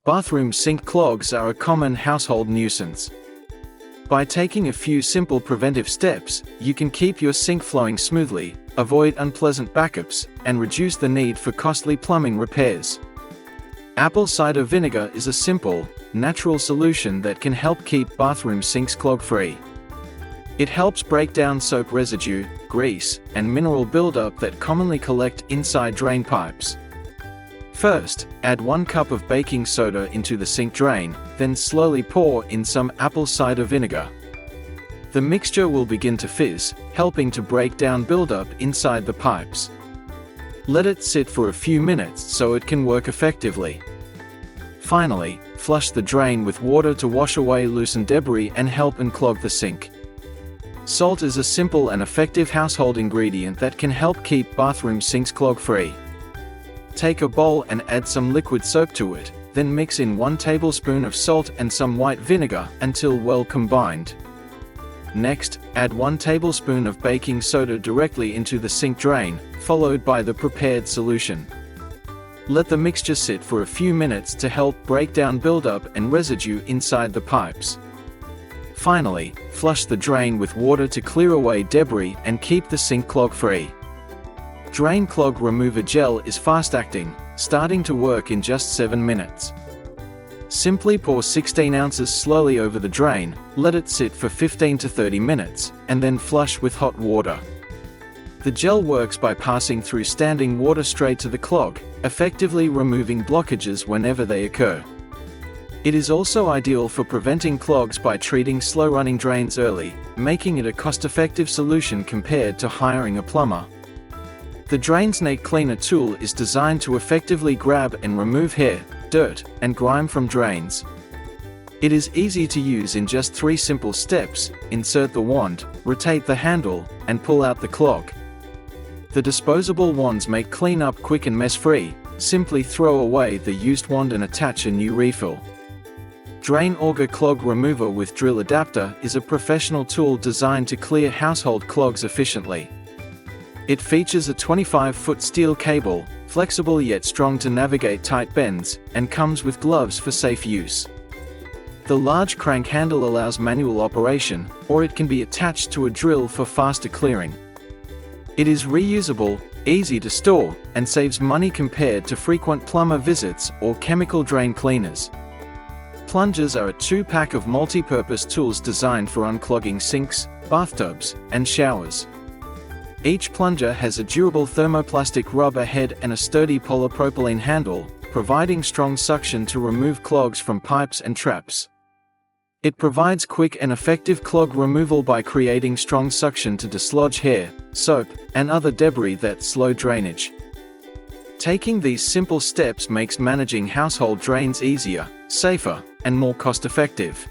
Bathroom sink clogs are a common household nuisance. By taking a few simple preventive steps, you can keep your sink flowing smoothly, avoid unpleasant backups, and reduce the need for costly plumbing repairs. Apple cider vinegar is a simple, natural solution that can help keep bathroom sinks clog-free. It helps break down soap residue, grease, and mineral buildup that commonly collect inside drain pipes. First, add 1 cup of baking soda into the sink drain, then slowly pour in some apple cider vinegar. The mixture will begin to fizz, helping to break down buildup inside the pipes. Let it sit for a few minutes so it can work effectively. Finally, flush the drain with water to wash away loosened debris and help unclog the sink. Salt is a simple and effective household ingredient that can help keep bathroom sinks clog-free. Take a bowl and add some liquid soap to it, then mix in 1 tablespoon of salt and some white vinegar until well combined. Next, add 1 tablespoon of baking soda directly into the sink drain, followed by the prepared solution. Let the mixture sit for a few minutes to help break down buildup and residue inside the pipes. Finally, flush the drain with water to clear away debris and keep the sink clog-free. Drain clog remover gel is fast-acting, starting to work in just 7 minutes. Simply pour 16 ounces slowly over the drain, let it sit for 15 to 30 minutes, and then flush with hot water. The gel works by passing through standing water straight to the clog, effectively removing blockages whenever they occur. It is also ideal for preventing clogs by treating slow-running drains early, making it a cost-effective solution compared to hiring a plumber. The Drain Snake Cleaner tool is designed to effectively grab and remove hair, dirt, and grime from drains. It is easy to use in just 3 simple steps: insert the wand, rotate the handle, and pull out the clog. The disposable wands make cleanup quick and mess-free. Simply throw away the used wand and attach a new refill. Drain Auger Clog Remover with Drill Adapter is a professional tool designed to clear household clogs efficiently. It features a 25-foot steel cable, flexible yet strong to navigate tight bends, and comes with gloves for safe use. The large crank handle allows manual operation, or it can be attached to a drill for faster clearing. It is reusable, easy to store, and saves money compared to frequent plumber visits or chemical drain cleaners. Plungers are a 2-pack of multi-purpose tools designed for unclogging sinks, bathtubs, and showers. Each plunger has a durable thermoplastic rubber head and a sturdy polypropylene handle, providing strong suction to remove clogs from pipes and traps. It provides quick and effective clog removal by creating strong suction to dislodge hair, soap, and other debris that slow drainage. Taking these simple steps makes managing household drains easier, safer, and more cost-effective.